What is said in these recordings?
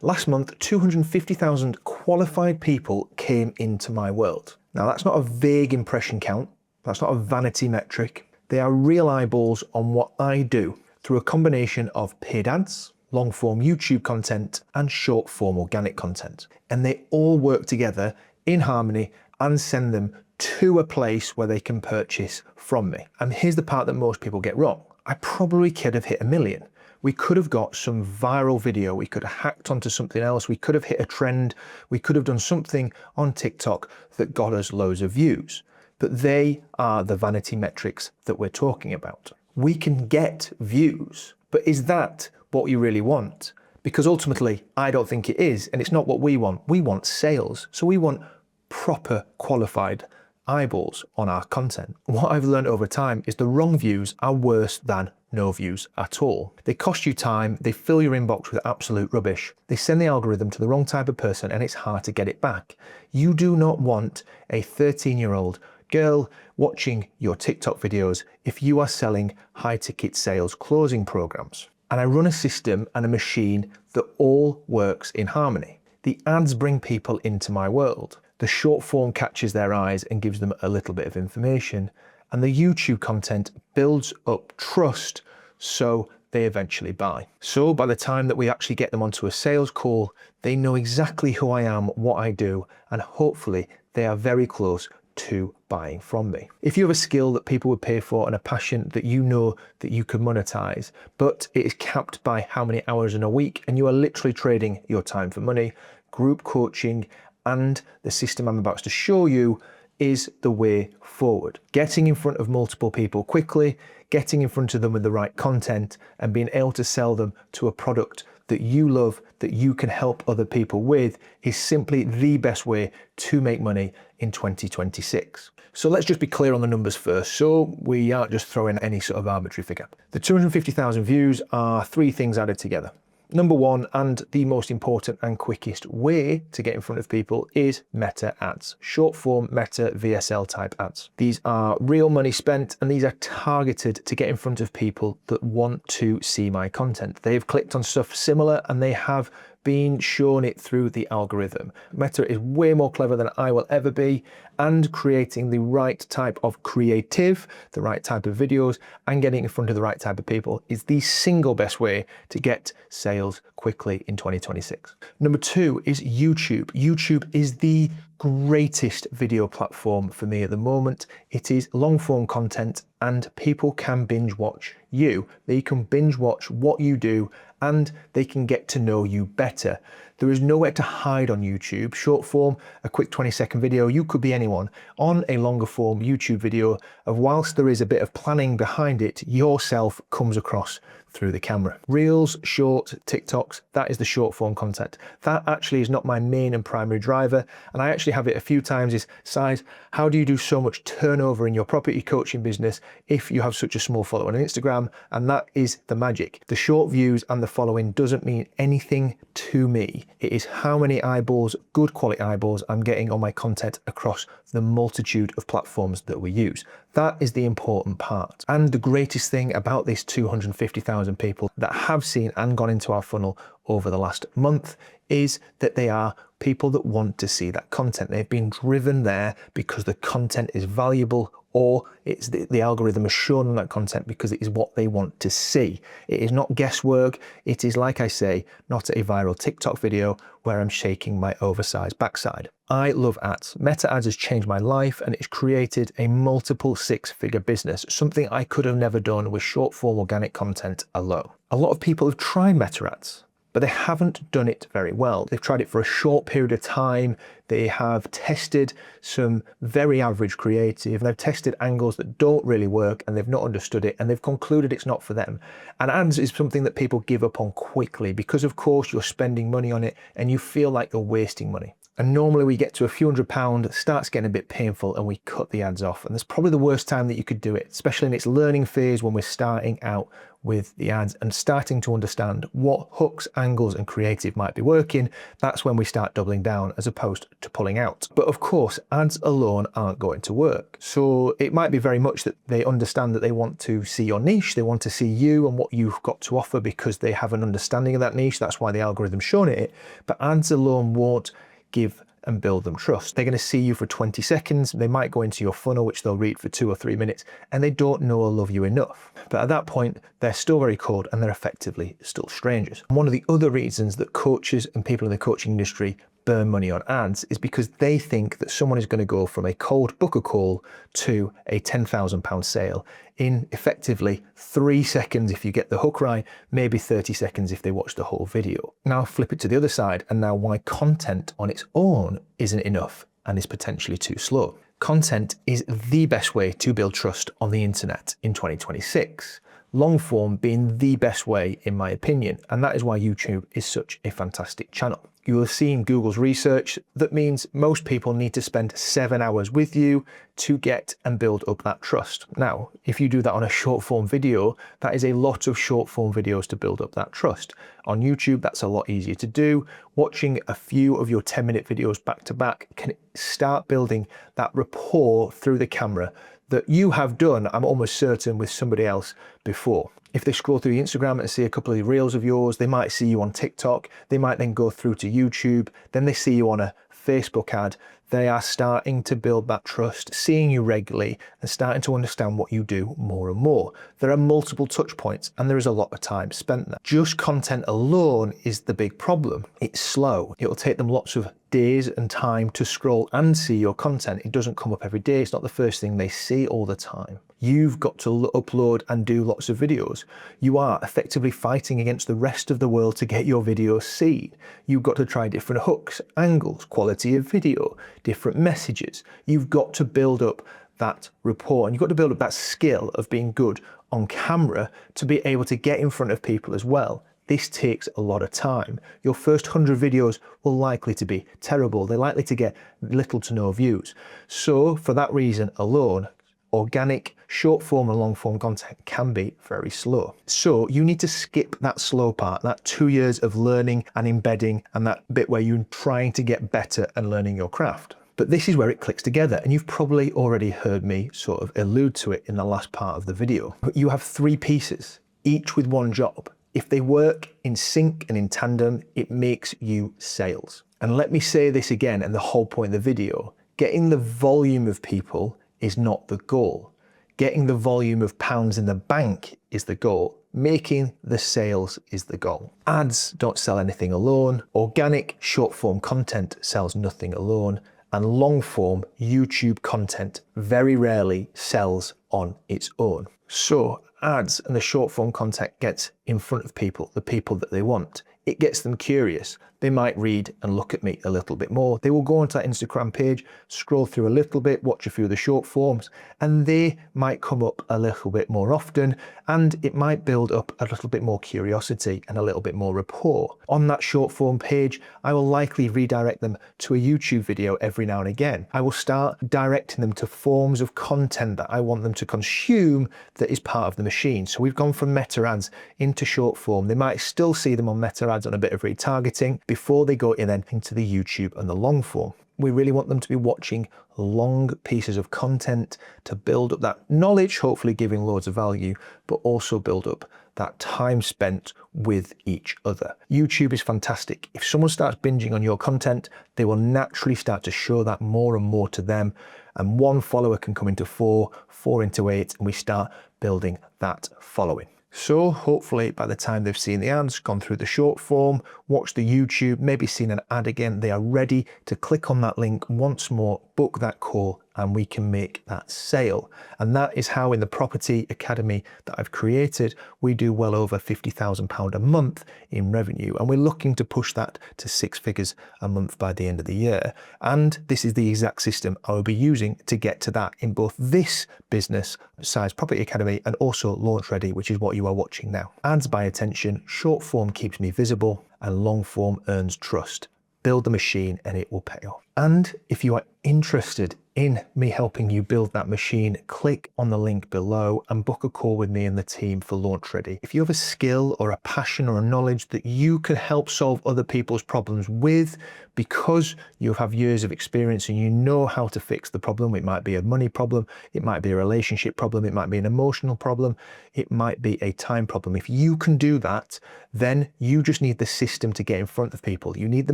Last month, 250,000 qualified people came into my world. Now, that's not a vague impression count. That's not a vanity metric. They are real eyeballs on what I do through a combination of paid ads, long-form YouTube content, and short-form organic content. And they all work together in harmony and send them to a place where they can purchase from me. And here's the part that most people get wrong. I probably could have hit 1 million. We could have got some viral video. We could have hacked onto something else. We could have hit a trend. We could have done something on TikTok that got us loads of views. But they are the vanity metrics that we're talking about. We can get views, but is that what you really want? Because ultimately, I don't think it is, and it's not what we want. We want sales. So we want proper qualified eyeballs on our content. What I've learned over time is the wrong views are worse than no views at all. They cost you time, they fill your inbox with absolute rubbish, they send the algorithm to the wrong type of person, and it's hard to get it back. You do not want a 13-year-old girl watching your TikTok videos if you are selling high-ticket sales closing programs. And I run a system and a machine that all works in harmony. The ads bring people into my world. The short form catches their eyes and gives them a little bit of information. And the YouTube content builds up trust so they eventually buy. So by the time that we actually get them onto a sales call, they know exactly who I am, what I do, and hopefully they are very close to buying from me. If you have a skill that people would pay for and a passion that you know that you could monetize, but it is capped by how many hours in a week, and you are literally trading your time for money, group coaching and the system I'm about to show you is the way forward. Getting in front of multiple people quickly, getting in front of them with the right content, and being able to sell them to a product that you love, that you can help other people with, is simply the best way to make money in 2026. So let's just be clear on the numbers first, so we aren't just throwing any sort of arbitrary figure. The 250,000 views are 3 things added together. Number one, and the most important and quickest way to get in front of people, is meta ads, short form meta VSL type ads. These are real money spent, and these are targeted to get in front of people that want to see my content. They've clicked on stuff similar and they have been shown it through the algorithm. Meta is way more clever than I will ever be, and creating the right type of creative, the right type of videos, and getting in front of the right type of people is the single best way to get sales quickly in 2026. Number 2 is YouTube. YouTube is the greatest video platform for me at the moment. It is long form content and people can binge watch you. They can binge watch what you do and they can get to know you better. There is nowhere to hide on YouTube. Short form, a quick 20-second video, you could be anyone. On a longer form YouTube video, whilst there is a bit of planning behind it, yourself comes across through the camera. Reels, short, TikToks, that is the short form content. That actually is not my main and primary driver, and I actually have it a few times, is size, how do you do so much turnover in your property coaching business if you have such a small following on Instagram? And that is the magic. The short views and the following doesn't mean anything to me. It is how many eyeballs, good quality eyeballs, I'm getting on my content across the multitude of platforms that we use. That is the important part. And the greatest thing about these 250,000 people that have seen and gone into our funnel over the last month is that they are people that want to see that content. They've been driven there because the content is valuable, or it's the algorithm has shown them that content because it is what they want to see. It is not guesswork. It is, like I say, not a viral TikTok video where I'm shaking my oversized backside. I love ads. Meta ads has changed my life and it's created a multiple 6-figure business, something I could have never done with short form organic content alone. A lot of people have tried meta ads, but they haven't done it very well. They've tried it for a short period of time. They have tested some very average creative, and they've tested angles that don't really work, and they've not understood it, and they've concluded it's not for them. And ads is something that people give up on quickly because, of course, you're spending money on it and you feel like you're wasting money. And normally we get to a few £100, it starts getting a bit painful and we cut the ads off. And that's probably the worst time that you could do it, especially in its learning phase when we're starting out with the ads and starting to understand what hooks, angles, and creative might be working, that's when we start doubling down as opposed to pulling out. But of course, ads alone aren't going to work. So it might be very much that they understand that they want to see your niche, they want to see you and what you've got to offer because they have an understanding of that niche. That's why the algorithm's shown it. But ads alone won't give and build them trust. They're going to see you for 20 seconds. They might go into your funnel, which they'll read for 2 or 3 minutes, and they don't know or love you enough. But at that point, they're still very cold and they're effectively still strangers. And one of the other reasons that coaches and people in the coaching industry burn money on ads is because they think that someone is going to go from a cold book a call to a £10,000 sale in effectively 3 seconds if you get the hook right, maybe 30 seconds if they watch the whole video. Now flip it to the other side, and now why content on its own isn't enough and is potentially too slow. Content is the best way to build trust on the internet in 2026. Long form being the best way in my opinion, and that is why YouTube is such a fantastic channel. You will see in Google's research that means most people need to spend 7 hours with you to get and build up that trust. Now, if you do that on a short form video, that is a lot of short form videos to build up that trust. On YouTube, that's a lot easier to do. Watching a few of your 10-minute videos back to back can start building that rapport through the camera that you have done, I'm almost certain, with somebody else before. If they scroll through Instagram and see a couple of reels of yours, they might see you on TikTok, they might then go through to YouTube, then they see you on a Facebook ad. They are starting to build that trust, seeing you regularly and starting to understand what you do more and more. There are multiple touch points and there is a lot of time spent there. Just content alone is the big problem. It's slow. It'll take them lots of days and time to scroll and see your content. It doesn't come up every day. It's not the first thing they see all the time. You've got to upload and do lots of videos. You are effectively fighting against the rest of the world to get your videos seen. You've got to try different hooks, angles, quality of video, different messages. You've got to build up that rapport and you've got to build up that skill of being good on camera to be able to get in front of people as well. This takes a lot of time. Your first 100 videos will likely to be terrible. They're likely to get little to no views. So for that reason alone, organic, short form and long form content can be very slow. So you need to skip that slow part, that 2 years of learning and embedding and that bit where you're trying to get better and learning your craft. But this is where it clicks together, and you've probably already heard me sort of allude to it in the last part of the video. But you have 3 pieces, each with one job. If they work in sync and in tandem, it makes you sales. And let me say this again, and the whole point of the video, getting the volume of people is not the goal. Getting the volume of pounds in the bank is the goal. Making the sales is the goal. Ads don't sell anything alone. Organic short form content sells nothing alone. And long form YouTube content very rarely sells on its own. So ads and the short form content gets in front of people, the people that they want. It gets them curious. They might read and look at me a little bit more. They will go onto that Instagram page, scroll through a little bit, watch a few of the short forms, and they might come up a little bit more often, and it might build up a little bit more curiosity and a little bit more rapport. On that short form page, I will likely redirect them to a YouTube video every now and again. I will start directing them to forms of content that I want them to consume that is part of the machine. So we've gone from meta ads into short form. They might still see them on meta ads on a bit of retargeting before they go in then into the YouTube and the long form. We really want them to be watching long pieces of content to build up that knowledge, hopefully giving loads of value, but also build up that time spent with each other. YouTube is fantastic. If someone starts binging on your content, they will naturally start to show that more and more to them. And 1 follower can come into 4, 4 into 8, and we start building that following. So hopefully by the time they've seen the ads, gone through the short form, watched the YouTube, maybe seen an ad again, they are ready to click on that link once more, book that call, and we can make that sale. And that is how in the Property Academy that I've created, we do well over £50,000 a month in revenue. And we're looking to push that to 6 figures a month by the end of the year. And this is the exact system I will be using to get to that in both this business size Property Academy and also Launch Ready, which is what you are watching now. Ads buy attention, short form keeps me visible, and long form earns trust. Build the machine and it will pay off. And if you are interested in me helping you build that machine, click on the link below and book a call with me and the team for Launch Ready. If you have a skill or a passion or a knowledge that you can help solve other people's problems with, because you have years of experience and you know how to fix the problem, it might be a money problem, it might be a relationship problem, it might be an emotional problem, it might be a time problem. If you can do that, then you just need the system to get in front of people. You need the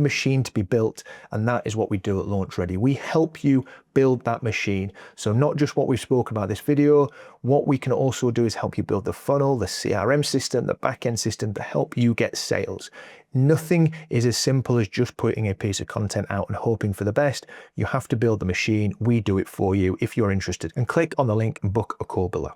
machine to be built, and that is what we do at Launch Ready. We help you build that machine. So not just what we've spoken about this video, what we can also do is help you build the funnel, the CRM system, the back-end system to help you get sales. Nothing is as simple as just putting a piece of content out and hoping for the best. You have to build the machine. We do it for you if you're interested. And click on the link and book a call below.